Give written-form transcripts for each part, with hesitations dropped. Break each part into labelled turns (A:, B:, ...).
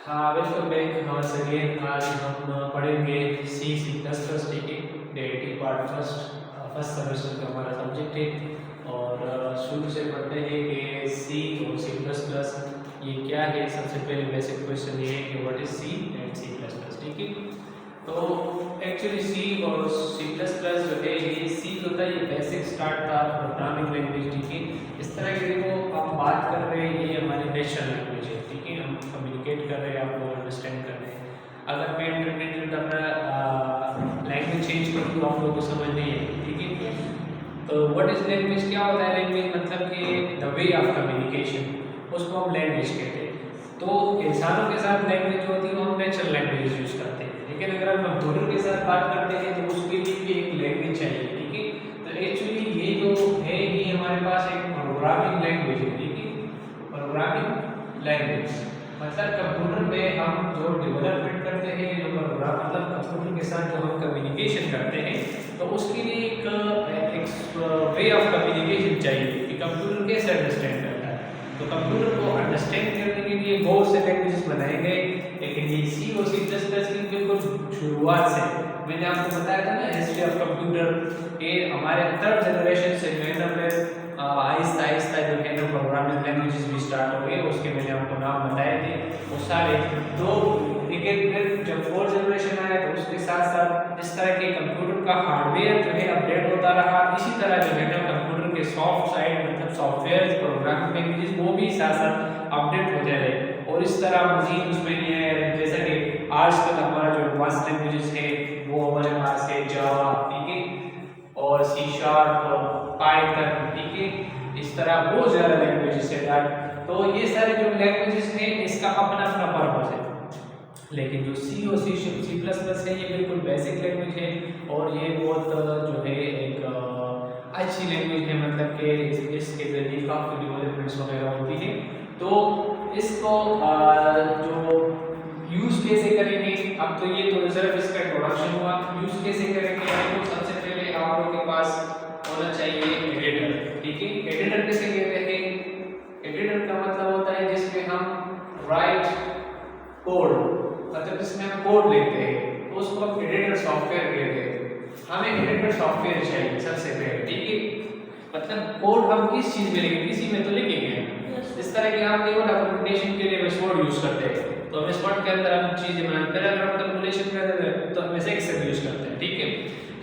A: हाँ, welcome back once again. आज हम पढ़ेंगे C C plus plus derivative part first semester का हमारा सब्जेक्ट है। और शुरू से पढ़ते हैं कि सी और सी प्लस प्लस ये क्या है। सबसे पहले बेसिक क्वेश्चन ये है कि what is C and C plus plus. ठीक है, तो एक्चुअली सी और सी प्लस प्लस जो है ये सी जो था ये बेसिक स्टार्ट था प्रोग्रामिंग लैंग्वेज। ठीक है, इस तरह की देखो हम बात कर रहे हैं, ये हमारी नेचुरल लैंग्वेज है। ठीक है, हम कम्युनिकेट कर रहे हैं, आपको अंडरस्टैंड कर रहे हैं। अगर मैं इंटरमीडिएट अपना लैंग्वेज चेंज करूँ तो आप लोगों को समझ नहीं आएगी। ठीक है, तो व्हाट इज लैंग्वेज, क्या होता है लैंग्वेज, मतलब कि द वे ऑफ कम्युनिकेशन, उसको हम लैंग्वेज कहते हैं। तो इंसानों के साथ लैंग्वेज जो होती है वो हम नेचुरल लैंग्वेज यूज करते हैं, लेकिन अगर हम कंप्यूटर के साथ बात करते हैं तो उसके लिए भी एक लैंग्वेज चाहिए। ठीक है, तो एक्चुअली ये जो है ये हमारे पास एक प्रोग्रामिंग लैंग्वेज है। ठीक है, प्रोग्रामिंग लैंग्वेज मतलब कंप्यूटर में हम जो डेवलपमेंट करते हैं, जो प्रोग्राम मतलब कंप्यूटर के साथ जो हम कम्युनिकेशन करते हैं, तो उसके लिए एक वे ऑफ कम्युनिकेशन चाहिए कि कंप्यूटर कैसे अंडरस्टैंड करता है। तो कंप्यूटर को अंडरस्टैंड करने के लिए बहुत से लैंग्वेजेस बनाए गए, लेकिन ये सी और सी प्लस प्लस की बिल्कुल शुरुआत से मैंने आपको बताया था ना हिस्ट्री ऑफ कंप्यूटर, ये हमारे थर्ड जनरेशन से जो है ना फिर आहिस्ता आहिस्ता जो है ना प्रोग्रामिंग लैंग्वेजेस भी स्टार्ट हो गए। उसके मैंने आपको नाम बताए थे वो सारे। तो लेकिन फिर जब फोर्थ जनरेशन आया तो उसके साथ साथ इस तरह के कंप्यूटर का हार्डवेयर जो है अपडेट होता रहा। इसी तरह जो है ना कंप्यूटर के सॉफ्ट साइड मतलब सॉफ्टवेयर प्रोग्रामिंग लैंग्वेजेस वो भी साथ साथ अपडेट होते रहे। और इस तरह मजीद उसमें ये है जैसा कि आजकल हमारा जो एडवांस लैंग्वेजेस है वो हमारे पास है जावा, ठीक है, और सी शार्प और पाइथन। ठीक है, इस तरह बहुत ज़्यादा लैंग्वेजेस है। तो ये सारे जो लैंग्वेजेस हैं इसका अपना अपना पर्पस है, लेकिन जो सी और सी प्लस प्लस है ये बिल्कुल बेसिक लैंग्वेज है। और ये बहुत जो है एक अच्छी लैंग्वेज है, मतलब कि इसके जरिए काफ़ी डेवलपमेंट्स वगैरह होती है। तो इसको जो यूज़ कैसे करेंगे, अब तो ये तो सिर्फ इसका इंट्रोडक्शन हुआ। यूज़ कैसे करेंगे, तो सबसे पहले आप लोगों के पास होना चाहिए एडिटर। ठीक है, एडिटर किसे कहते हैं, एडिटर का मतलब होता है जिसमें हम राइट कोड मतलब जिसमें हम कोड लिखते हैं तो उसको हम एडिटर सॉफ्टवेयर कहते हैं। हमें एडिटर सॉफ्टवेयर चाहिए सबसे पहले। ठीक है, मतलब कोड हम किस चीज में लिखेंगे, किसी में तो लिखेंगे। इस तरह के हम केवल डॉक्यूमेंटेशन के लिए वेस्टवर्ड यूज करते हैं, तो हम वेस्टवर्ड के अंदर हम चीजें बनाते हैं। अगर हम कैलकुलेशन करते हैं तो हम एक्सेल यूज करते हैं। ठीक है,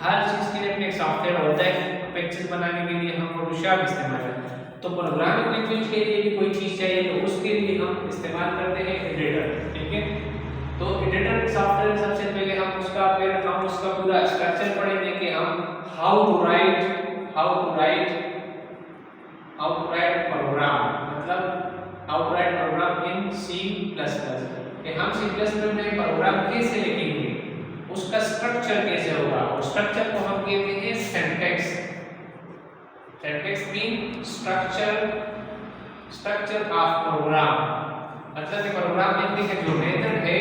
A: हर चीज के लिए अपने एक सॉफ्टवेयर होता है। पिक्चर्स बनाने के लिए हम फोटोशॉप इस्तेमाल करते हैं, तो प्रोग्रामिंग लैंग्वेज के लिए भी कोई चीज चाहिए तो उसके लिए हम इस्तेमाल करते हैं एडिटर। ठीक है, तो एडिटर सॉफ्टवेयर सबसे पहले हम उसका पूरा स्ट्रक्चर पढ़ेंगे कि हम हाउ टू राइट प्रोग्राम, मतलब how to write program in C plus plus, कि हम सी प्लस प्लस में प्रोग्राम कैसे लिखेंगे, उसका स्ट्रक्चर कैसे होगा। और स्ट्रक्चर को हम कहते हैं syntax. Syntax mean structure of program, मतलब कि प्रोग्राम लिखने का जो मेथड है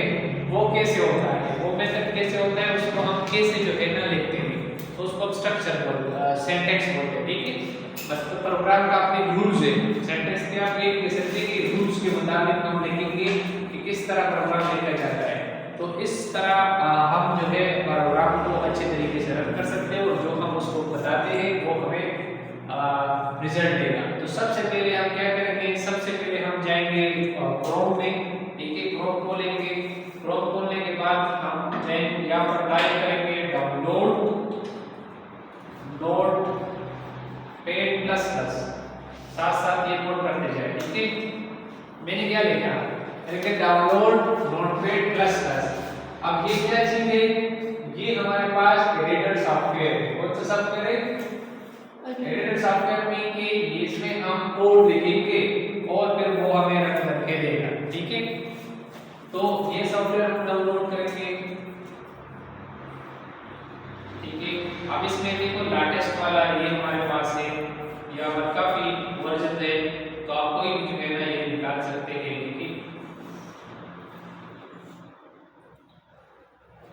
A: वो कैसे होता है, वो मेथड कैसे होता है, उसको हम कैसे जो है ना लिखते हैं, तो उसको हम स्ट्रक्चर बोलते हैं, सिंटैक्स बोलते हैं। ठीक है, बस तो प्रोग्राम का अपने रूल्स है। सेंटेंस के आप ये कह सकते हैं कि रूल्स के मुताबिक हम लिखेंगे कि किस तरह प्रोग्राम लिखा जाता है। तो इस तरह हम जो है प्रोग्राम को अच्छे तरीके से रन कर सकते हैं, और जो हम उसको बताते हैं वो हमें रिजल्ट देगा। तो सबसे पहले हम क्या करेंगे, सबसे पहले हम जाएंगे क्रोम में। ठीक है, क्रोम खोलेंगे। क्रोम खोलने के बाद हम जाएंगे यहाँ पर टाइप करेंगे डाउनलोड पेड प्लस प्लस, साथ साथ ये नोट करते जाए। ठीक है, मैंने क्या लिखा, मैंने डाउनलोड नोटपैड प्लस प्लस। अब ये क्या चीज है, ये हमारे पास एडिटर सॉफ्टवेयर है। कौन सा सॉफ्टवेयर है, एडिटर सॉफ्टवेयर में कि इसमें हम कोड लिखेंगे और फिर वो हमें रन करके देगा। ठीक है, तो ये सॉफ्टवेयर हम डाउनलोड करेंगे। ठीक है, अब इसमें देखो लेटेस्ट वाला ये हमारे पास है, या पर काफी वर्जन है, तो आप कोई भी जो है ना ये निकाल सकते हैं। ठीक है,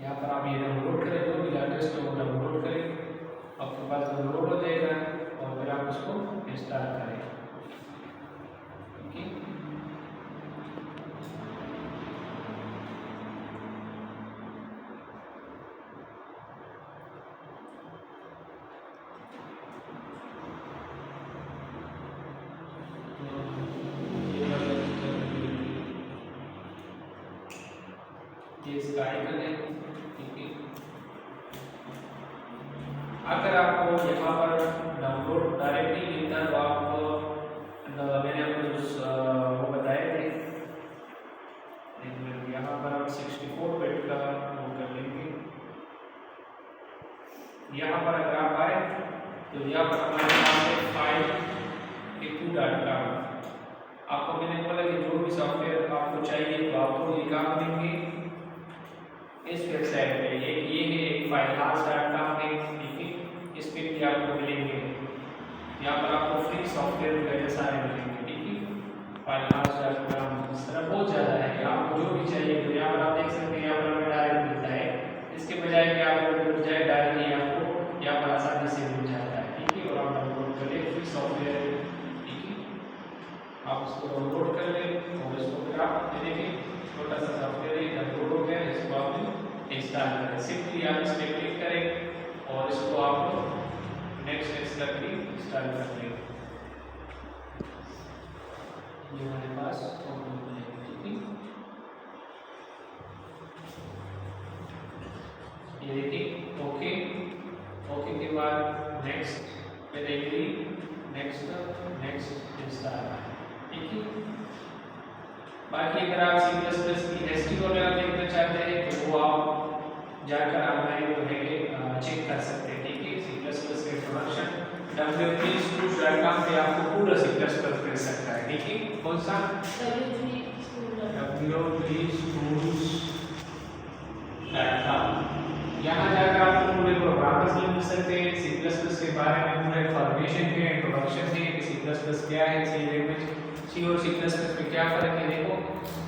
A: यहाँ पर आप ये डाउनलोड करें, जो भी लेटेस्ट है वो डाउनलोड करें, आपके पास डाउनलोड हो जाएगा और फिर आप उसको इंस्टॉल करें। ठीक है, ये इसका आइकन है, ठीक है। अगर आपको यहाँ पर डाउनलोड डायरेक्टली मिलता है तो आप मैंने आपको वो बताए थे, यहाँ पर आप 64 बिट का वो कर लेंगे। यहाँ पर अगर आप आए तो यहाँ पर हमारे पास एक फाइल eq.com, आपको मैंने बोला कि जो भी सॉफ्टवेयर आपको चाहिए तो आपको ये काम देंगे इस वेबसाइट पे। ये है एक filehouse.com है, ठीक है। इस पे भी आपको मिलेंगे, यहाँ पर आपको फ्री सॉफ्टवेयर वगैरह सारे मिलेंगे, ठीक है। filehouse.com इस तरह बहुत ज़्यादा है, आपको जो भी चाहिए तो यहाँ पर आप देख सकते हैं, यहाँ पर हमें डायरेक्ट मिलता है। इसके बजाय कि आप बजाय डायरेक्टली आपको यहाँ पर आसानी से मिल जाता है, ठीक है। और आप डाउनलोड कर लें फ्री सॉफ्टवेयर, ठीक है। आप उसको डाउनलोड कर लें और इसको फिर आप देखेंगे छोटा सा सॉफ्टवेयर है, डाउनलोड हो गया, इसको आप इंस्टॉल करें। सिंपली आप इस पर क्लिक करें और इसको आप नेक्स्ट करके इंस्टॉल कर लें। ये हमारे पास ठीक है, ये देखिए ओके। ओके के बाद नेक्स्ट पे देंगे, नेक्स्ट इंस्टॉल, ठीक है। बाकी अगर आप C++ की एसटी वगैरह देखना चाहते हैं तो वो आप जाकर ऑनलाइन जो है चेक कर सकते हैं, ठीक है। C++ के इंट्रोडक्शन www.schools.com पे आपको पूरा C++ मिल सकता है, ठीक है। कौन सा www.schools.com, यहाँ जाकर आपको पूरे प्रोग्राम्स मिल सकते हैं। C++ के बारे में पूरा इंफॉर्मेशन है, इंट्रोडक्शन है कि C++ क्या है, सी लैंग्वेज, सी और C++ में क्या फ़र्क है। देखो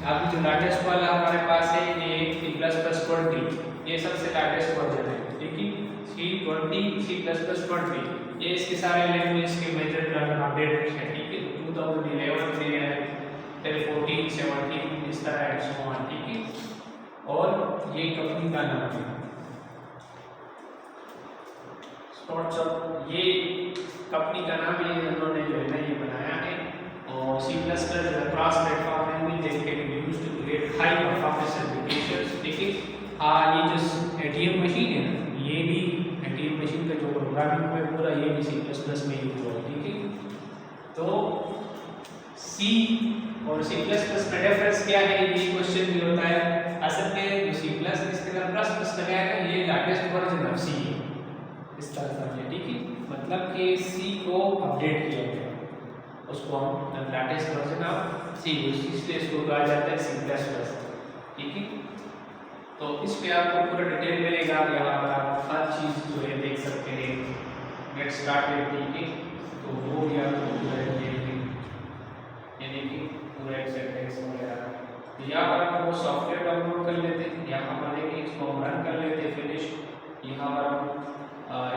A: अभी जो लेटेस्ट वाला हमारे पास है ये C++20, ये सबसे लेटेस्ट वर्जन है, ठीक है। C++20 ये इसके सारे लैंग्वेज के मेजर अपडेट है, ठीक है। 2011 में है, फिर 14, 17 इस तरह है, ठीक है। और ये कंपनी का नाम है स्पॉट्सअप, ये कंपनी का नाम है, उन्होंने जो है ना ये बनाया है। और C++ cross platform language that can be used to create high performance applications, ठीक है। ये जो एटीएम मशीन है ना, ये भी एटीएम मशीन का जो प्रोग्रामिंग है पूरा ये भी C++ में यूज हुआ है, ठीक है। तो C और C++ में डिफरेंस क्या है, ये क्वेश्चन भी होता है। असल में जो C++ इसके अंदर प्लस लगाया है, ये लेटेस्ट वर्जन ऑफ C है, इस तरह समझिए, ठीक है। मतलब कि C को अपडेट किया गया, उसको हम लेटेस्ट वर्जन ऑफ C, इसलिए इसको कहा जाता है C++, ठीक है। तो इस पे आपको पूरा डिटेल मिलेगा, यहाँ पर आप हर चीज़ जो है देख सकते हैं। गेट स्टार्टेड, ठीक है, तो वो भी आपको पूरा यानी कि पूरा एक्सरसाइज वगैरह। तो यहाँ पर आप वो सॉफ्टवेयर डाउनलोड कर लेते हैं, यहाँ पर लेके इसको हम रन कर लेते हैं, फिनिश। यहाँ पर हम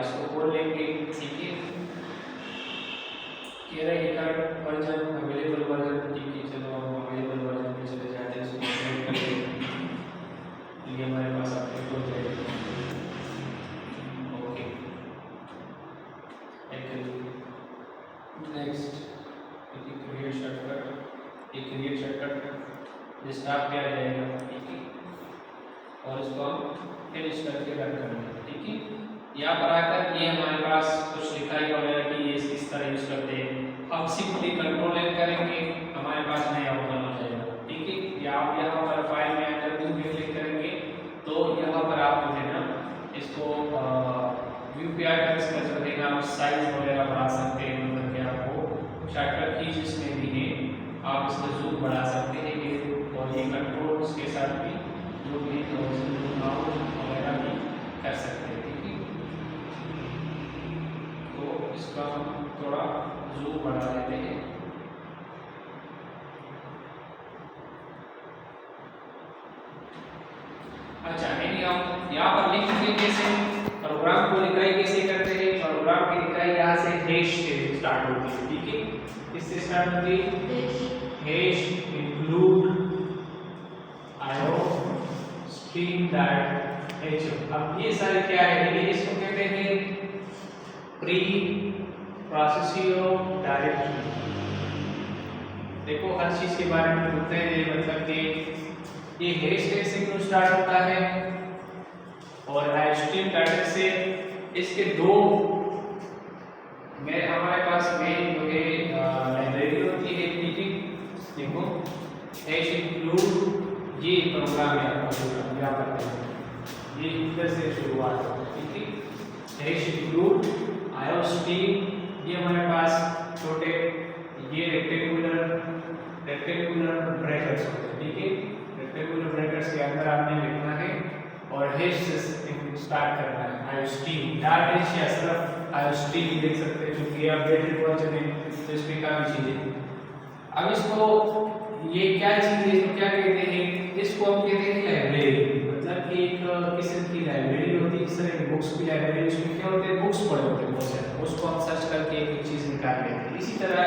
A: इसको खोल लेंगे, ठीक है। कह रहे हैं करंट वर्जन अवेलेबल वर्जन, ठीक है। चलो हम अवेलेबल वर्जन पे चले जाते हैं, इसको अपडेट कर लेते हैं, ये हमारे पास अपडेट हो जाएगा, ओके। नेक्स्ट क्रिएट शॉर्टकट, ये क्रिएट शॉर्टकट स्टार्ट किया जाएगा, ठीक है। और इसको हम फिनिश करके रन करेंगे, ठीक है। यहाँ पर आकर ये हमारे पास कुछ लिखाई वगैरह की ये इस तरह यूज करते हैं। हम सिंपली कंट्रोल एन करेंगे, हमारे पास नया ओपन हो जाएगा, ठीक है। या आप यहाँ पर फाइल में अंदर व्यू पे क्लिक करेंगे तो यहाँ पर आप जो है ना इसको व्यू पे आकर इसका जो है ना साइज वगैरह बढ़ा सकते हैं, मतलब कि आपको शॉर्टकट कीज इसमें भी है, आप इसका जूम बढ़ा सकते हैं ये, और ये कंट्रोल उसके साथ भी जो भी जूम आउट वगैरह भी कर सकते हैं, ठीक है। तो इसका हम थोड़ा जूम बढ़ा देते हैं, अच्छा। हम यहाँ पर लिखेंगे कैसे, प्रोग्राम को लिखाई कैसे करते हैं। प्रोग्राम की लिखाई यहाँ से हैश से स्टार्ट होती है, ठीक है। किससे स्टार्ट होती है, हैश इंक्लूड आयो स्ट्रीम दैट एच। अब ये सारे क्या है, ये इसको कहते हैं प्री प्रोसेसिंग डायरेक्टरी। देखो हर चीज के बारे में बोलते हैं, मतलब कि ये हैशटैग से क्यों स्टार्ट होता है और लाइव डाटा से इसके दो में हमारे पास मेन जो है लाइब्रेरी होती है। ठीक है, देखो हैश इंक्लूड ये प्रोग्राम है आपका क्या करते हैं, ये इधर से शुरुआत होती है। ठीक है, हैश इंक्लूड आईओस्ट्रीम, ये हमारे पास छोटे ये रेक्टेंगुलर ब्रैकेट्स होते हैं। ठीक है, रेक्टेंगुलर ब्रैकेट्स के अंदर आपने लिखना है और हैश से स्टार्ट करना है। आईओस्ट्रीम डॉट हैश या सिर्फ आईओस्ट्रीम देख सकते हैं क्योंकि अपडेटेड वर्जन है तो इसमें काफी चीजें। अब इसको ये क्या चीज है, इसको क्या कहते हैं, इसको हम कहते हैं लाइब्रेरी। मतलब कि एक किस्म की लाइब्रेरी होती है, इस तरह की बुक्स की लाइब्रेरी। उसमें क्या होते हैं, बुक्स पढ़े होते हैं बहुत सारे, उसको हम सर्च करके एक चीज निकाल लेते हैं। इसी तरह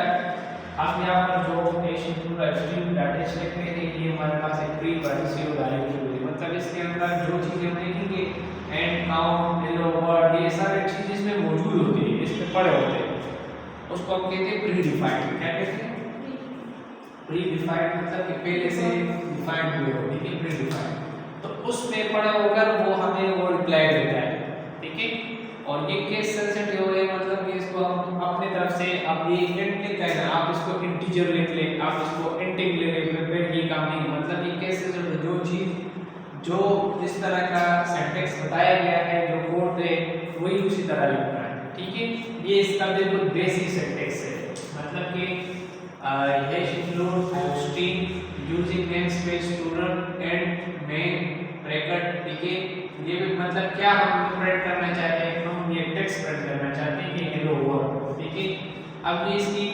A: आप यहाँ पर जो नेशन पूरा स्ट्रीम डाटा लिख रहे हैं, ये हमारे पास एक प्री पार्टीशन डायरेक्टरी होती है। मतलब इसके अंदर जो चीजें हम देखेंगे एंड काउंट हेलो वर्ड ये सारी चीजें इसमें मौजूद होती है, इसमें पढ़े होते हैं, उसको हम कहते हैं प्री डिफाइंड। क्या कहते हैं, प्री डिफाइंड, मतलब कि पहले से डिफाइंड हुए हो। ठीक है, प्री डिफाइंड तो उसमें पड़ा होकर वो हमें वो रिप्लाई देता है। ठीक है, और ये केस सेंसिटिव है, मतलब कि इसको हम अपने तरफ से अब ये इंट लिखा है ना, आप इसको इंटीजर लिख लें, आप इसको इंटिंग ले लें, फिर ये काम नहीं। मतलब ये केस सेंसिटिव जो चीज जो जिस तरह का सिंटैक्स बताया गया है, जो कोड है वही उसी तरह लिखना है। ठीक है, ये इसका बिल्कुल बेसिक सिंटैक्स है। मतलब कि hash include string using namespace student and main bracket. ठीक है, ये भी मतलब क्या हम प्रिंट करना चाहते हैं, हम ये टेक्स्ट प्रिंट करना चाहते हैं कि हेलो वर्ल्ड। ठीक है, अब ये इसकी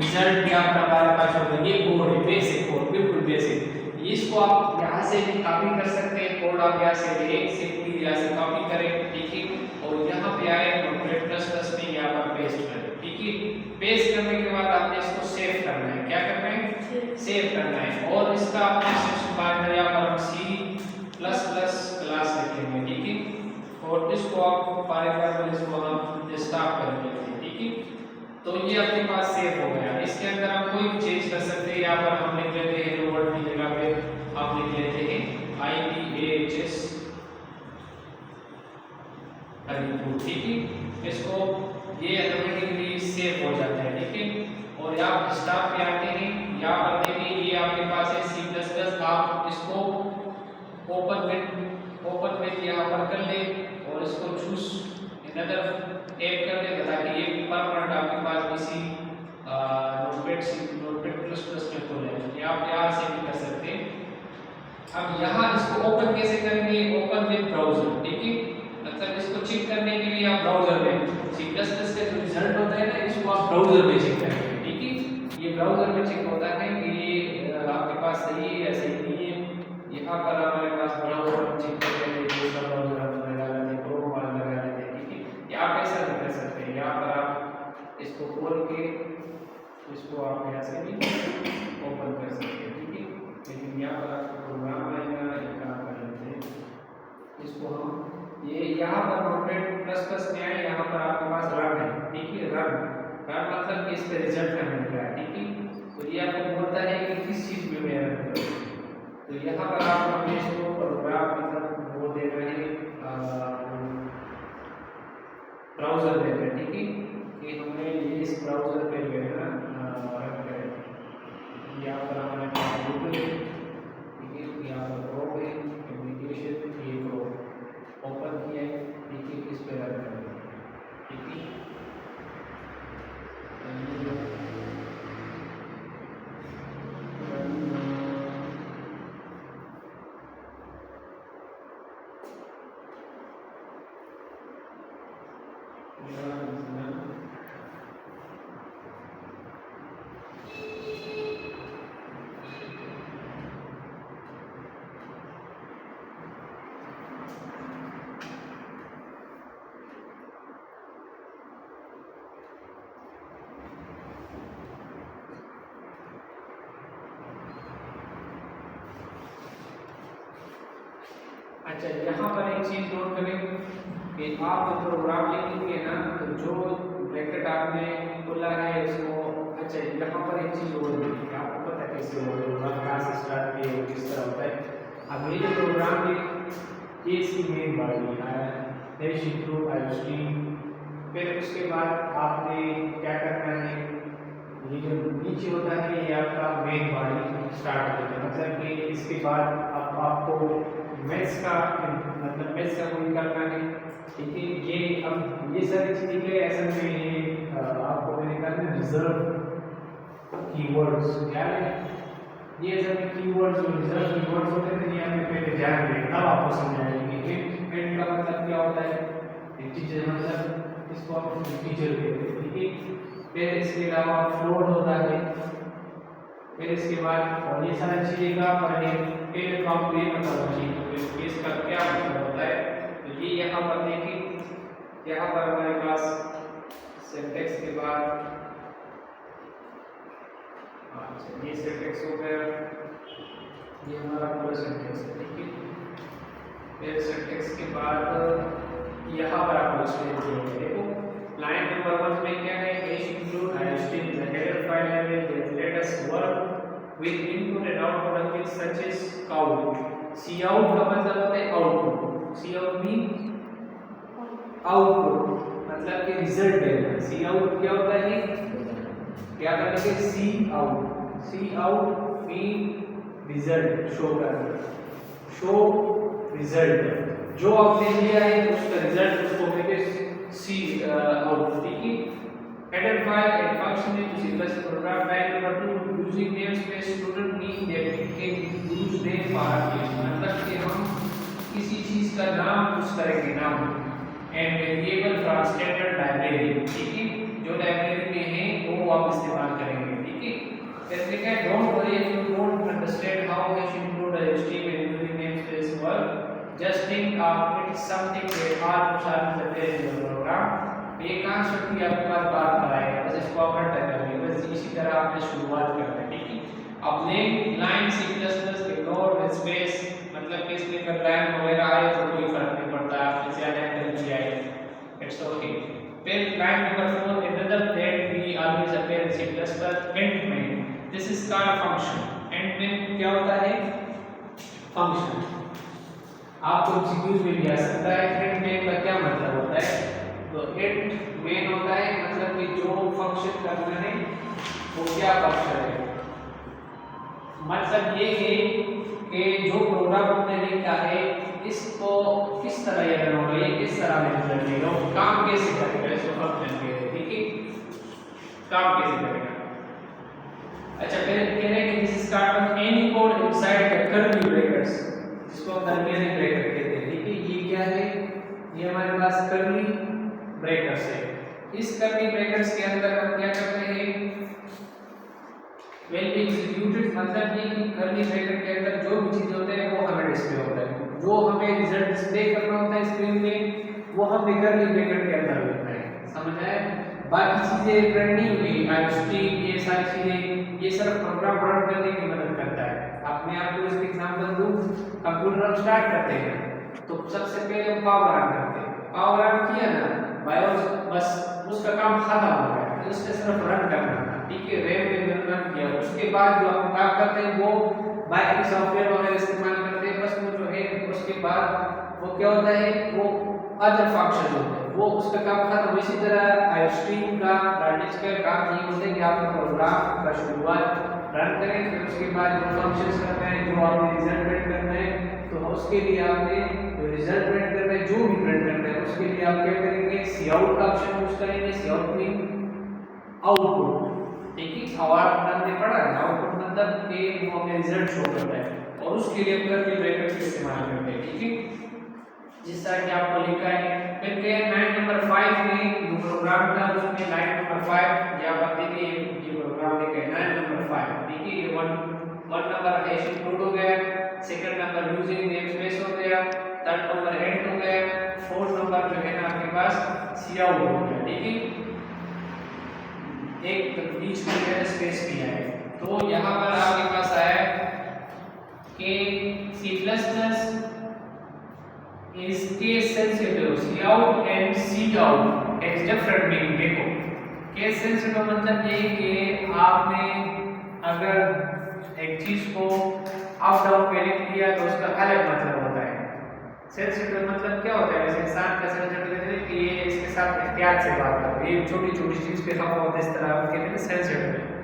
A: रिजल्ट यहाँ पर हमारे पास होगा, ये कोड है, बेसिक कोड, बिल्कुल बेसिक। इसको आप यहाँ से भी कॉपी कर सकते हैं, कोड आप यहाँ से एक से पूरी यहाँ से कॉपी करें। ठीक है, और यहाँ पे आए प्लस में यहाँ पर पेस्ट करें। ठीक है, पेस्ट करने के बाद आपने इसको सेव करना है। क्या करना है, सेव करना है। और इसका आपने सेक्शन बाहर यहाँ पर हम C++ क्लास लिखेंगे। ठीक है, और इसको आप पाइथन इसको हम स्टॉप कर देंगे। ठीक है, तो ये आपके पास सेव हो गया। इसके अंदर आप कोई भी चेंज कर सकते हैं। यहाँ पर हम लिख लेते हैं हेलो वर्ल्ड की जगह पे आप लिख लेते हैं IPAHS हरिपुर। ठीक है, इसको ये ऑटोमेटिकली सेव हो जाता है। ठीक है, और आप स्टॉप पे आते हैं, यहाँ पर देखिए ये आपके पास है C++। आप इसको ओपन विथ यहाँ पर कर ले और इसको चूज अनदर ऐड कर दे ताकि ये परमानेंट आपके पास इसी नोटपैड प्लस में खोल जाए। आप यहाँ से भी कर सकते हैं। अब यहाँ इसको ओपन कैसे करेंगे, ओपन विद ब्राउजर। ठीक है, मतलब इसको चेक करने के लिए आप ब्राउजर में C++ का जो रिजल्ट होता है ना, इसको आप ब्राउजर में चेक करेंगे। ठीक है, ये ब्राउजर में चेक होता है कि ये आपके पास सही है या सही नहीं है। यहाँ पर हमारे पास ब्राउजर चेक करने के लिए दूसरा ब्राउजर हम लगा लेते हैं, क्रोम वाला लगा लेते हैं। ठीक है, यहाँ पे ऐसा नहीं कर सकते, यहाँ पर आप इसको खोल के इसको आप यहाँ से भी ओपन कर सकते हैं। ठीक है, लेकिन यहाँ पर आपको प्रोग्राम आएगा, ये काम कर लेते हैं। इसको हम ये यहाँ पर नोटपैड++ में आए, यहाँ पर आपके पास रन है। ठीक है, रन मतलब कि इस पे रिजल्ट हमें मिल रहा है। ठीक है, तो ये आपको बोलता है कि किस चीज में मैं रन करूँ। तो यहाँ पर आप अपने इसको प्रोग्राम मतलब वो दे रहे हैं, ब्राउजर दे रहे हैं। ठीक है, कि हमें ये इस ब्राउजर पे जो है ना रन करें। यहाँ पर हमारे पास गूगल है। ठीक है, यहाँ पर क्रोम है, एप्लीकेशन ये क्रोम ओपन किया है। ठीक है, इस पे रन करें। ठीक है, अच्छा, यहाँ पर एक चीज नोट करें कि आप जब प्रोग्राम लिखेंगे ना, तो जो ब्रैकेट आपने खोला है उसको, अच्छा यहाँ पर एक चीज और देखिए, आपको पता है कैसे होगा, कहाँ से स्टार्ट किए किस तरह होता है। ये जो प्रोग्राम है ये इसकी मेन बॉडी है, हैश इंक्लूड आईओस्ट्रीम। फिर उसके बाद आपने क्या करना है, ये जो नीचे होता है ये आपका मेन बॉडी स्टार्ट हो जाता है, मतलब कि इसके बाद अब आपको मैथ्स का मतलब मैथ्स का कोई करना है। ठीक है, ये अब ये सारी चीजें के असल में ये आपको मैंने कहा ना रिजर्व कीवर्ड्स क्या है, ये असल में कीवर्ड्स और रिजर्व कीवर्ड्स होते हैं, ये हमें पहले ध्यान रखना तब आपको समझ आएगी। इंट का मतलब क्या होता है, इंटीजर मतलब इसको आप इंटीजर कहते हैं। ठीक है, फिर इसके अलावा फ्लोट होता है, फिर इसके बाद और ये सारी चीजें का पर है फिर तो आपको ये पता होना चाहिए तो इसका क्या मतलब होता है। तो ये यहाँ पर देखिए, यहाँ पर हमारे पास सिंटैक्स के बाद ये सिंटैक्स हो गया, ये हमारा पूरा सिंटैक्स है। ठीक है, फिर सिंटैक्स के बाद यहाँ पर आपको स्टेज दिए देखो लाइन नंबर 1 में क्या है, hash include iostream the header file language that let us work with input and output objects such as cout. C out का मतलब होता है output, C out mean output मतलब कि रिजल्ट देना। सी आउट क्या होता है, क्या करने के सी आउट मीन रिजल्ट शो करना, शो रिजल्ट जो आपने लिया है उसका रिजल्ट उसको कहते हैं सी आउट। ठीक है, header file and function in C++ program file number 2 using namespace shouldn't mean that we can use name for application, मतलब कि हम किसी चीज का नाम यूज करेंगे नाम and variable from standard library. ठीक है, जो लाइब्रेरी में है वो आप इस्तेमाल करेंगे। ठीक है, जैसे कि don't worry if you don't understand how we should include HTML and using namespace work, just think of it something that almost always appears in the program। ये कहाँ शक्ति आपके पास बार बार आएगा, बस इसको आप हटा करेंगे, बस इसी तरह आपने शुरुआत करना है। ठीक है, अब line C++ ignore with space मतलब कि इसमें अगर लाइन वगैरह आए तो कोई फर्क नहीं पड़ता, आपसे ज्यादा एनर्जी आए इट्स ओके। फिर line number 4 another that we always appear in C++ end main, this is called function। end main क्या होता है, फंक्शन। आपको एमसीक्यूज में भी आ सकता है end main का क्या मतलब होता है, तो एंड मेन होता है मतलब कि जो फंक्शन करना है वो क्या फंक्शन है, मतलब ये है कि जो प्रोग्राम हमने लिखा है इसको किस तरह ये रन होगा, ये किस तरह में रिजल्ट देगा, काम कैसे करेगा, इसको फंक्शन कहते हैं। ठीक है, काम कैसे करेगा। अच्छा, फिर कह रहे हैं कि this start with any code inside the curly brackets, जिसको हम कर्ली ब्रैकेट कहते हैं। ठीक है, ये क्या है, ये हमारे पास कर्ली ब्रैकेट्स है। इस कर्ली ब्रैकेट्स के अंदर हम क्या करते हैं, व्हेन वी एग्जीक्यूटेड मतलब ये कि कर्ली ब्रैकेट के अंदर जो भी चीज होते हैं वो हमें डिस्प्ले होता है, जो हमें रिजल्ट डिस्प्ले करना होता है स्क्रीन में वो हमें कर्ली ब्रैकेट के अंदर लिखना है, समझ आए। बाकी चीजें प्रिंट नहीं हुई आईओस्ट्रीम ये सारी चीजें ये सिर्फ प्रोग्राम रन करने की मदद करता है। अपने आप को इसके एग्जांपल दूं, कंप्यूटर हम स्टार्ट करते हैं तो सबसे पहले हम पावर ऑन करते हैं, पावर ऑन किया ना बायोस बस उसका काम खत्म हो गया, तो उससे सिर्फ रन करना था। ठीक है, रैम में रन किया, उसके बाद जो हम काम करते हैं वो बाकी सॉफ्टवेयर वगैरह इस्तेमाल करते हैं, बस वो जो है उसके बाद वो क्या होता है वो अदर फंक्शन होते हैं, वो उसका काम खत्म। इसी तरह आईओस्ट्रीम का डाटा का काम ये होता है कि आप प्रोग्राम का शुरुआत रन करें, फिर उसके बाद जो फंक्शंस करना है, जो आपने रिजल्ट प्रिंट करना है, तो उसके लिए आपने जो रिजल्ट प्रिंट करना है, जो भी प्रिंट करना है उसके लिए आप क्या करेंगे, सी आउट का ऑप्शन यूज करेंगे। सी आउट मीन आउटपुट। ठीक है, और हमने पढ़ा है आउटपुट मतलब कि वो हमें रिजल्ट शो करता है और उसके लिए हम कर्ली ब्रैकेट का इस्तेमाल करते हैं। ठीक है, जिस तरह कि आपको लिखा है। फिर के लाइन नंबर 5 में जो प्रोग्राम था उसमें लाइन नंबर 5 या आप देखिए ये प्रोग्राम लिखा है लाइन नंबर 5। ठीक है, ये वन नंबर हैश इंक्लूड हो गया, सेकंड नंबर यूजिंग नेमस्पेस हो गया, थर्ड नंबर एंड हो गया, फोर्थ नंबर जो है ना आपके पास सी आउट हो गया। ठीक है, एक बीच में है स्पेस भी है। तो यहाँ पर आपके पास आया कि C++ is case sensitive, C out and C out has different meaning। देखो case sensitive मतलब ये कि आपने अगर एक चीज को अप डाउन पे लिख दिया तो उसका अलग मतलब होता है। सेंसिटिव मतलब क्या होता है? जैसे इंसान का सेंसिटिव कहते हैं कि ये इसके साथ एहतियात से बात करो, ये छोटी छोटी चीज पे खफा होता है, इस तरह आप कहते हैं सेंसिटिव है।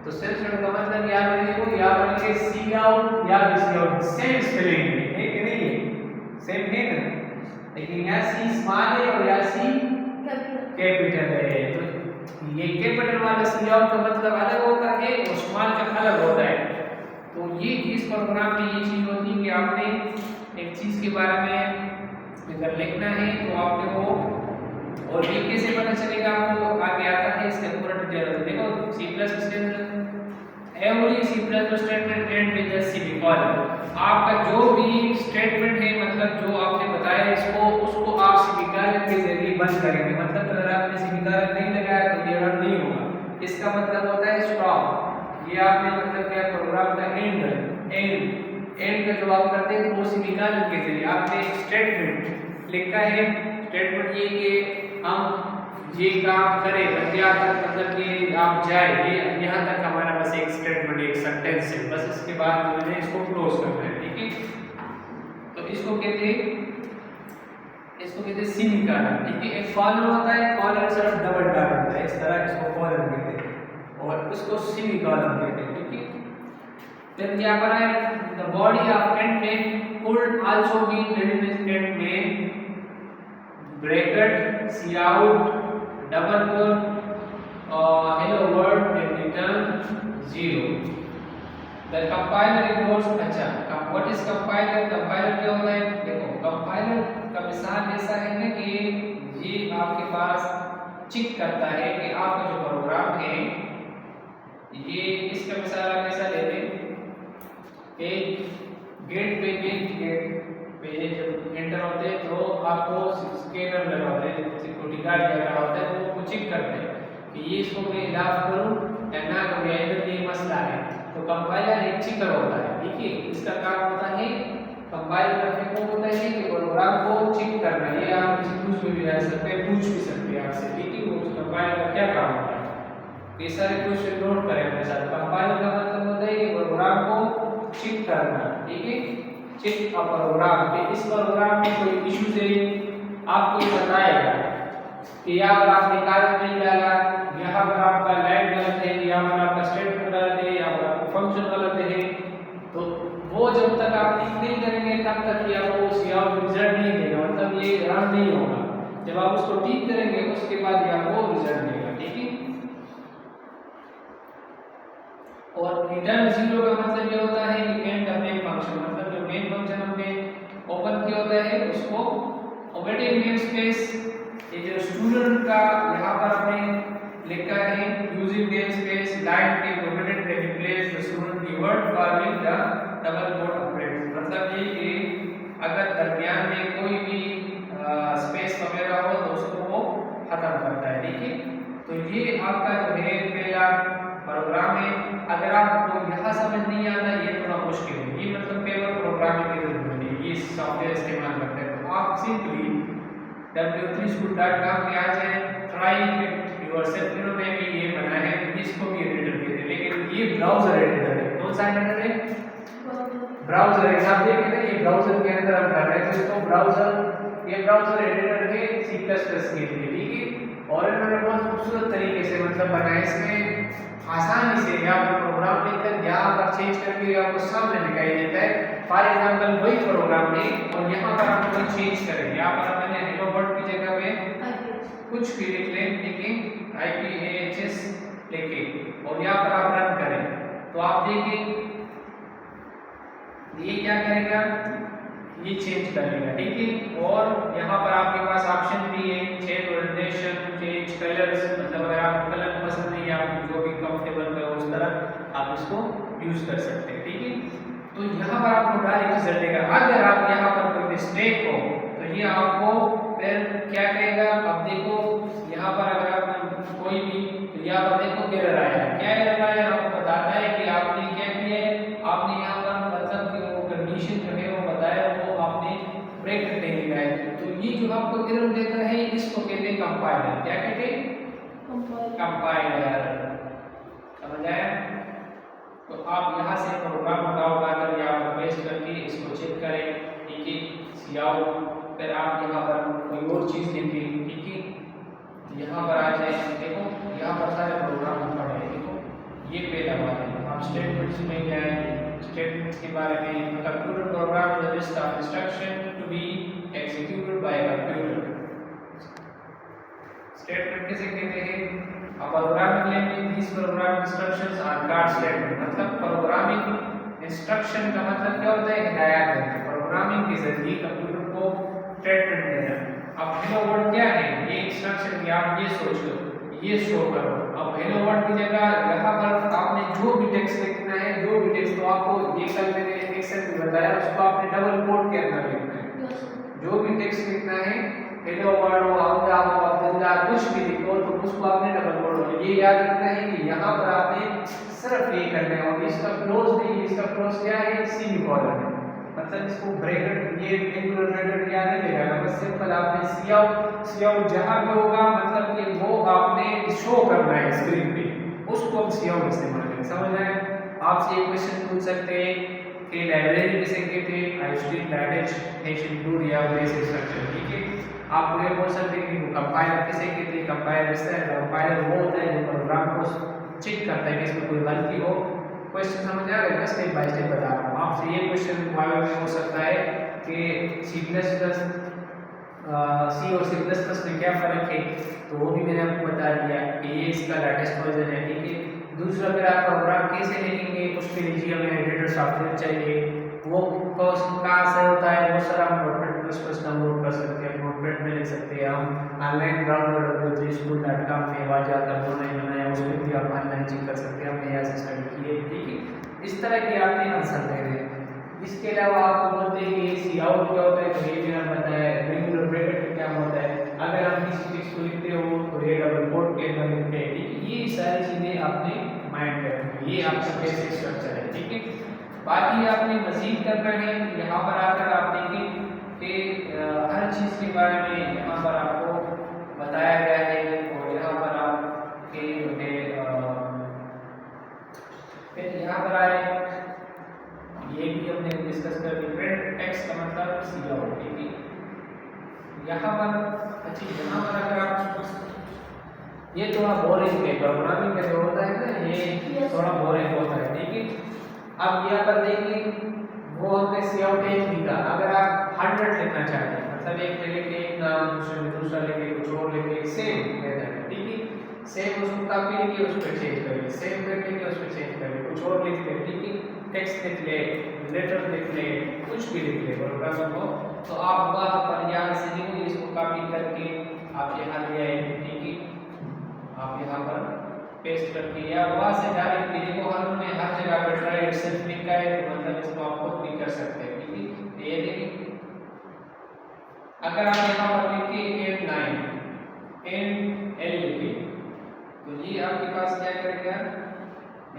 A: तो सेंसिटिव का मतलब याद रखिए, याद रखिए सी आउट या सी आउट सेम स्पेलिंग है कि नहीं है? सेम है ना, लेकिन यहाँ सी स्मॉल है और यहाँ सी कैपिटल है। तो ये कैपिटल वाला सी आउट का मतलब अलग होता है और स्मॉल का अलग होता है। तो ये इस प्रोग्राम में ये चीज होती है कि आपने एक चीज के बारे में अगर लिखना है तो आपने वो, और ये कैसे पता चलेगा आपको, आगे आता है इसका पूरा डिटेल। देखो C plus every C plus statement end with the semicolon. आपका जो भी स्टेटमेंट है, मतलब जो आपने बताया इसको, उसको आप सेमीकोलन के जरिए बंद करेंगे। मतलब अगर आपने सेमीकोलन नहीं लगाया तो ये रन नहीं होगा। इसका मतलब होता है स्टॉप। ये आपने मतलब क्या प्रोग्राम का एंड का जब आप करते हैं तो वो सेमीकोलन के जरिए आपने स्टेटमेंट लिखा है। स्टेटमेंट ये कि हम ये काम करें, क्या तक मतलब कि आप जाए, ये यहाँ तक हमारा बस एक स्टेटमेंट, एक सेंटेंस है, बस इसके बाद मुझे इसको क्लोज करना है। ठीक है, तो इसको कहते हैं सेमीकोलन। ठीक है, एक कॉलन होता है, कॉलन सिर्फ डबल डॉट होता है, इस तरह इसको कॉलन कहते हैं और उसको सेमीकोलन कहते हैं। ठीक है, फिर क्या करा है, the body of and could also be written में bracket cout double quote hello world and return 0. The compiler ignores। अच्छा, what is compiler? compiler क्या होता है? देखो compiler का मिसाल ऐसा है ना कि ये आपके पास चेक करता है कि आपका जो प्रोग्राम है, ये इसका मिसाल आप ऐसा लेते हैं, एक गेट पे जब एंटर होते हैं तो आपको स्कैनर लगा होता है, सिक्योरिटी गार्ड लगा होता है, वो चेक करते हैं कि ये इसको मैं इलाफ करूं या ना करूं, या ये मसला है। तो कंपाइलर एक चेकर होता है। ठीक है, इसका काम होता है कंपाइल करने को होता है कि प्रोग्राम को चेक करना। ये आप किसी पूछ में भी जा सकते हैं, पूछ भी सकते हैं आपसे। ठीक है, वो कंपाइलर का क्या काम होता है, ये सारे क्वेश्चन नोट करें अपने साथ। कंपाइलर का मतलब होता है कि प्रोग्राम को चेक करना। ठीक है, चेक अ प्रोग्राम पे, इस प्रोग्राम में कोई इश्यूज है आपको बताएगा कि यहाँ पर आपने कारण नहीं डाला, यहाँ पर आपका लाइन गलत है, यहाँ पर आपका स्टेटमेंट गलत है, यहाँ पर आपका फंक्शन गलत है। तो वो जब तक आप ठीक नहीं करेंगे तब तक ये आपको सीआउट रिजल्ट नहीं देगा, मतलब ये रन नहीं होगा। जब आप उसको ठीक करेंगे उसके बाद ये आपको रिजल्ट देगा। ठीक है, और रिटर्न 0 का मतलब ये होता है कि एंड ऑफ मेन फंक्शन, मतलब जो मेन फंक्शन हमने ओपन किया होता है उसको ऑपरेटिंग नेम स्पेस, ये जो स्टूडेंट का यहाँ पर हमने लिखा है यूजिंग नेम स्पेस लाइन के provided to replace the student keyword following the double quote operator. मतलब ये कि अगर दरमियान में कोई भी स्पेस वगैरह हो तो उसको वो खत्म करता है। ठीक है, तो ये आपका जो है पहला प्रोग्राम है। अगर आपको यहाँ समझ नहीं आता, ये थोड़ा मुश्किल है, ये मतलब पेपर प्रोग्रामिंग की जरूरत नहीं है, ये सॉफ्टवेयर इस्तेमाल करते हैं। तो आप सिंपली w3school.com पे आ जाए, ट्राई इट योरसेल्फ। इन्होंने भी ये बनाया है, इसको भी एडिटर कहते हैं, लेकिन ये ब्राउजर एडिटर है। कौन सा एडिटर है? ब्राउजर है। आप देखें ना, ये ब्राउजर के अंदर हम कर रहे हैं इसको ब्राउजर, ये ब्राउजर एडिटर है C++ के लिए। ठीक है, और इन्होंने बहुत खूबसूरत तरीके से मतलब बनाया, इसमें आसानी से यहाँ पर प्रोग्राम लिखकर यहाँ पर चेंज करके आपको सामने दिखाई देता है। फॉर एग्जांपल वही प्रोग्राम है और यहाँ पर आप कोई चेंज करें, यहाँ पर मैंने हेलो वर्ल्ड की जगह पे कुछ भी लिख लें, लेकिन IPAHS लिखे और यहाँ पर आप रन करें तो आप देखिए ये क्या करेगा, ये चेंज करेगा। ठीक है, और यहाँ पर आपके पास ऑप्शन भी है, चेंज ओरिएंटेशन, चेंज कलर्स, मतलब अगर आपको कलर पसंद नहीं है, आपको जो भी कंफर्टेबल है उस तरह आप इसको यूज कर सकते हैं। ठीक है, तो यहाँ पर आपको डायरेक्ट रिजल्ट देगा। अगर आप यहाँ पर कोई मिस्टेक हो तो ये आपको फिर क्या कहेगा, अब देखो यहाँ पर अगर आप कोई भी, तो यहाँ पर देखो एरर आया, क्या एरर आया, आपको बताता है कि आपने क्या किया है, आपने यहाँ पर मतलब कि वो कंडीशन जो है वो बताया, वो आपने ब्रेक नहीं लगाया। तो ये जो आपको एरर देता है इसको कहते हैं कंपाइलर। क्या कहते हैं? कंपाइलर। समझ आया?
B: तो आप यहाँ से प्रोग्राम उठाकर यहाँ पर पेस्ट करके इसको चेक करें, ठीक है, सी आउट। फिर आप यहाँ पर कोई और चीज़ लिखें, ठीक है, यहाँ पर आ जाए, देखो यहाँ पर सारे प्रोग्राम पड़े हैं, देखो ये पहला वाला है। आप स्टेटमेंट्स में जाए, स्टेटमेंट्स के बारे में, computer program is a list of instruction to be executed by computer. Statement किसे कहते हैं? A programming language, these programming instructions are card statement। मतलब प्रोग्रामिंग इंस्ट्रक्शन का मतलब क्या होता है? हिदायत देना। प्रोग्रामिंग के जरिए कंप्यूटर को स्टेटमेंट देना। अब हेलो वर्ल्ड क्या है? ये इंस्ट्रक्शन कि आप ये सोचो, ये शो करो। अब हेलो वर्ल्ड की जगह यहाँ पर आपने जो भी टेक्स्ट लिखना है, जो भी टेक्स्ट, तो आपको ये कल मैंने एक्सेल में बताया, उसको आपने डबल कोट के अंदर लिखना है। जो भी टेक्स्ट लिखना है, हेलो वर्ल्ड हो, हमजा हो, अब्दुल्ला, कुछ भी लिखो, तो उसको आपने डबल कोट, ये याद रखना है कि यहाँ पर आपने सिर्फ ये करना है। और इसका क्लोज नहीं, इसका क्लोज क्या है? सेमीकोलन है। मतलब इसको ब्रैकेट, ये रेगुलर ब्रैकेट क्या नहीं लेगा, बस सिंपल आपने सी आउट जहां भी होगा, मतलब कि वो आपने शो करना है स्क्रीन पे, उसको हम सी आउट इस्तेमाल करेंगे। समझ आए? आपसे एक क्वेश्चन पूछ सकते हैं कि लाइब्रेरी किसे कहते हैं? I still manage nation to या बेस इंस्ट्रक्शन, ठीक है। आप ये बोल सकते हैं कि कंपाइलर किसे कहते हैं? कंपाइलर इस तरह, कंपाइलर वो होता है जो प्रोग्राम को चेक करता है कि इसमें कोई गलती हो। क्वेश्चन समझ आ रहा है? स्टेप बाय स्टेप बता रहा हूँ आपसे। ये क्वेश्चन मालूम हो सकता है कि सी और C++ में क्या फर्क है, तो वो भी मैंने आपको बता दिया कि ये इसका लेटेस्ट वर्जन है, ठीक है। दूसरा, फिर आप प्रोग्राम कैसे लिखेंगे, उसके लिए हमें एडिटर सॉफ्टवेयर चाहिए, वो कहाँ से होता है? वो सर हम नोटपैड++ डाउनलोड कर सकते हैं, नोटपैड में लिख सकते हैं, हम ऑनलाइन ब्राउजर school.com में वहाँ जाकर ऑनलाइन बनाया, उसमें भी आप ऑनलाइन चेक कर सकते हैं, हमने यहाँ से स्टडी की है, ठीक है। इस तरह की आपने आंसर दे रहे हैं। इसके अलावा आपको बोलते हैं कि सी आउट क्या होता है, तो ये भी हम बताया, रेगुलर ब्रैकेट क्या होता है, अगर हम किसी चीज़ को लिखते हो तो ये डबल कोट के अंदर लिखते हैं, ठीक है। ये सारी चीज़ें आपने माइंड में रखनी, ये आपका बेसिक स्ट्रक्चर है, ठीक है। बाकी आपने मजीद करना है, यहाँ पर आकर आप देखें कि हर चीज़ के बारे में यहाँ पर आपको बताया गया है, और यहाँ पर आप के फिर यहाँ पर आए, ये भी हमने डिस्कस कर लिया। प्रिंट टेक्स्ट का मतलब सी आउट, ठीक है। यहाँ पर अच्छा, यहाँ पर अगर आप, ये थोड़ा बोरिंग है, प्रोग्रामिंग में जो होता है ना, ये थोड़ा बोरिंग होता है, ठीक है। अब यहाँ पर देखिए, वो हमने सी आउट एक लिखा, अगर आप 100 लिखना चाहते हैं, मतलब एक में लिखे एक नाम, दूसरे में दूसरा लिखे, कुछ और लिखे, सेम मेथड है, ठीक है। सेम उसको कॉपी लिखिए, उस पर चेंज करिए, सेम करके उस पर चेंज करिए, कुछ और लिख ले, ठीक है। टेक्स्ट लिख ले, लेटर लिख ले, कुछ भी लिख ले प्रोग्राम को, तो आप वहाँ पर यहाँ से देखो, इसको कॉपी करके आप यहाँ ले आए, ठीक है। आप यहाँ पर पेस्ट करके या वहाँ से डायरेक्टली देखो, हमने हर जगह पर ट्राई इटसेल्फ लिखा है, तो मतलब इसको आप खुद भी कर सकते हैं, ठीक है। ये देखिए, अगर आप यहाँ पर लिखिए N9 N L लिखिए, तो ये आपके पास क्या करेगा?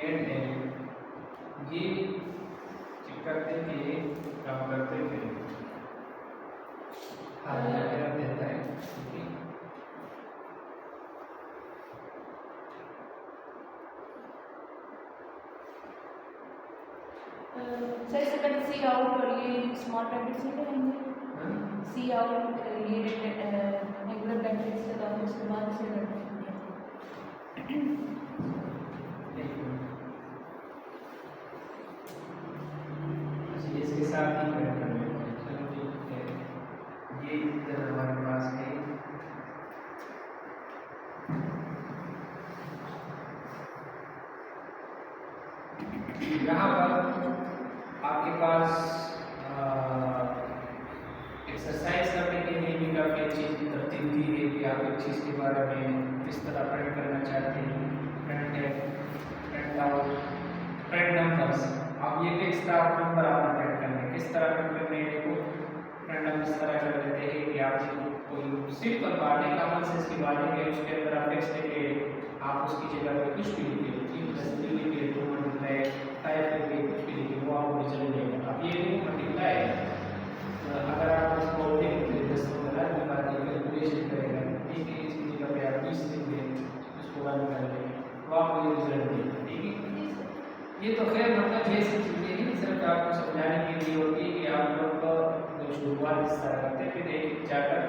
B: N ये चेक करते हैं कि ये काम करते हैं, हाँ ये कर देता है, ठीक है।
C: सर सेकंड सी आउट और ये स्मॉल ब्रैकेट्स में करेंगे, सी आउट ये रेगुलर ब्रैकेट्स से तो उसके बाद से करते हैं।
B: इसके साथ ही कर लेते हैं, चलो ठीक है। ये इधर हमारे पास है, यहाँ पर आपके पास एक्सरसाइज करने के लिए भी काफ़ी अच्छी तरतीब दी है कि आप एक चीज़ के बारे में किस तरह प्रिंट करना चाहते हैं, प्रिंट है, प्रिंट आउट, प्रिंट नंबर्स। आप ये टेक्स्ट का नंबर आपने प्रिंट करना है, किस तरह प्रिंट करने हैं, देखो प्रिंट हम इस तरह कर देते हैं कि आप कोई सिंपल बात है, कॉमन सेंस की बात है कि उसके अंदर आप टेक्स्ट लिखे, आप उसकी जगह पर कुछ भी लिखिए, 3+3 लिखिए, 2 मल्टीप्लाई 5 लिखिए, कुछ भी लिखिए, वो आपको चल जाएगा। अब ये मल्टीप्लाई अगर आप इसको देखते हैं, 10 को अलग की बात है, कैलकुलेशन करेगा, ठीक है, इसकी जगह पे आप 20 लिख दें, उसको 1 कर लेंगे, तो आपको ये रिजल्ट देगा, ठीक है। ये तो खैर इस तरह करते हैं। फिर एक चैप्टर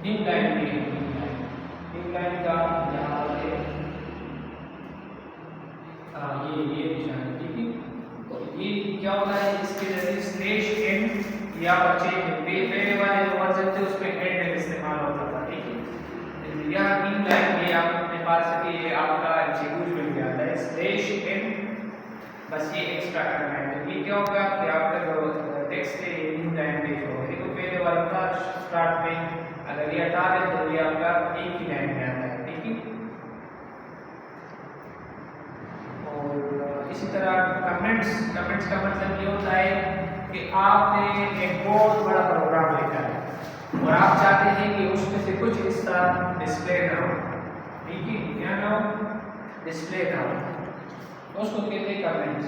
B: न्यू लाइन भी है, न्यू लाइन का यहाँ पर ये निशान है, ठीक है। तो ये क्या होता है, इसके जरिए स्लैश एंड या बच्चे पहले वाले जो वर्जन थे उसमें एंड इस्तेमाल होता था, ठीक है। यह न्यू लाइन ये आपने पास कि ये आपका एग्जीक्यूट मिल जाता है स्लैश एंड, बस ये एक्स्ट्रा करना है। तो ये क्या होगा कि आपका जो टेक्स्ट है ये न्यू लाइन पे जो है, देखो पहले वाला था स्टार्ट में, अगर ये हटा दें तो ये आपका एक ही लाइन में आता है, ठीक है। और इसी तरह कमेंट्स का मतलब ये होता है कि आपने एक बहुत बड़ा प्रोग्राम लिखा है और आप चाहते हैं कि उसमें से कुछ हिस्सा डिस्प्ले ना हो, ठीक है, क्या ना हो, डिस्प्ले ना हो, तो उसको कहते हैं कमेंट्स,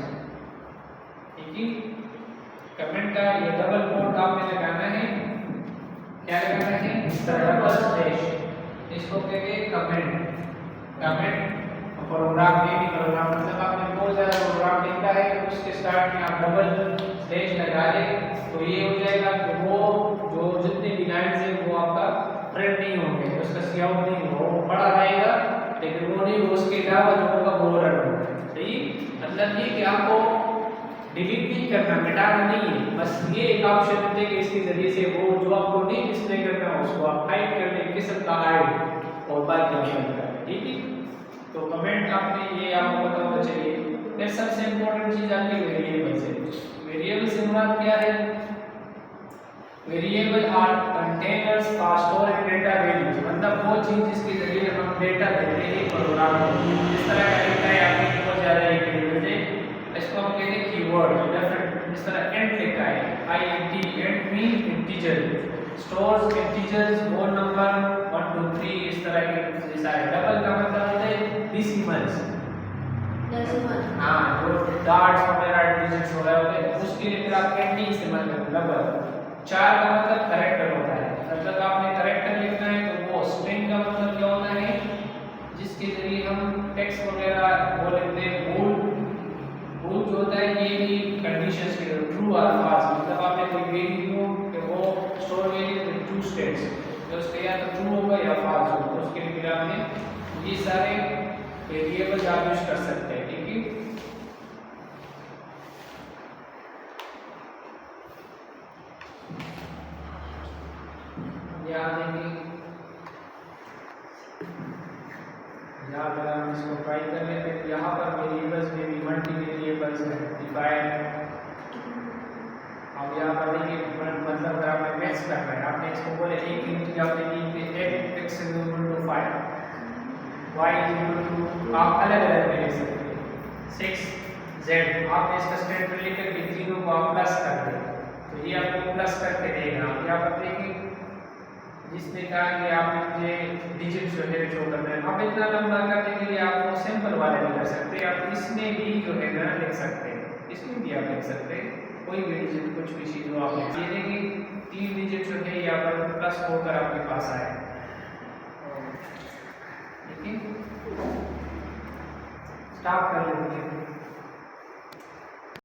B: ठीक है। कमेंट का ये डबल कोट आपने लगाना है, क्या लगाना है, डबल स्लैश, इसको कहते हैं कमेंट। प्रोग्राम में भी प्रोग्राम मतलब आपने बहुत ज़्यादा प्रोग्राम लिखा है तो उसके स्टार्ट में आप डबल स्लैश लगा दें तो ये हो जाएगा कि वो जो जितने भी लाइन्स हैं वो आपका प्रिंट नहीं होंगे, उसका सी आउट नहीं होगा, वो पड़ा रहेगा लेकिन वो नहीं, उसके अलावा जो होगा वो रन होगा, सही। मतलब ये कि आपको डिलीट नहीं करना, मिटाना नहीं है, बस ये एक ऑप्शन होते हैं कि इसके जरिए से वो जो आपको नहीं डिस्प्ले करना उसको आप हाइड कर दें, किस्म का हाइड और बाकी ऑप्शन का, ठीक है। तो कमेंट आपने ये आपको पता होना चाहिए। फिर सबसे इम्पोर्टेंट चीज आपकी वेरिएबल से, वेरिएबल से मुराद क्या है, variable are containers for storing data values, मतलब वो चीज जिसके जरिए हम डेटा देते हैं प्रोग्राम में। इस तरह का लिखा है आपने बहुत ज्यादा एक वेरिएबल से, इसको हम कहते हैं कीवर्ड, डिफरेंट इस तरह एंड लिखा है INT, int mean integer, stores integers, whole number 1 2 3 इस तरह के सारे। डबल का मतलब होता है डेसिमल्स, हाँ, जो डॉट्स वगैरह डिजिट्स वगैरह होते हैं उसके लिए फिर आप एंड नहीं इस्तेमाल करते, डबल। 4 का मतलब कैरेक्टर होता है, मतलब आपने कैरेक्टर लिखना है तो वो स्ट्रिंग का मतलब क्या होता है, जिसके जरिए हम टेक्स्ट वगैरह वो लिखते हैं। बूल जो होता है ये भी कंडीशंस के ट्रू और फॉल्स, मतलब आपने कोई वैल्यू कि वो store value in two states, तो उसके या तो ट्रू होगा या फॉल्स होगा, तो उसके लिए फिर आपने ये सारे वेरिएबल्स आप यूज कर सकते हैं, ठीक है। यहाँ देखिए, यहाँ अगर हम इसको ट्राई कर लेते हैं, यहाँ पर वेरिएबल्स में भी मल्टी वेरिएबल्स है डिफाइन। अब यहाँ पर देखिए मतलब अगर आपने मैच करना है, आपने इसको बोले एक इंट आपने दी कि x is equal to 5, y is equal to, आप अलग अलग में लिख सकते हैं 6z, आपने इसका स्टेटमेंट लिखकर के तीनों को आप प्लस कर दें तो ये आपको प्लस करके देगा। आप यहाँ पर देखिए जिसने कहा कि आप मुझे डिजिट जो है शो करना है, आप इतना लंबा करने के लिए आप वो सिंपल वाले भी कर सकते हैं, आप इसमें भी जो है ना लिख सकते हैं, इसमें भी आप लिख सकते हैं कोई भी डिजिट, कुछ भी चीज़ हो आप लिख, ये देखिए 3 डिजिट जो है यहाँ पर प्लस होकर आपके पास आए, ठीक है। स्टॉप कर लेते हैं।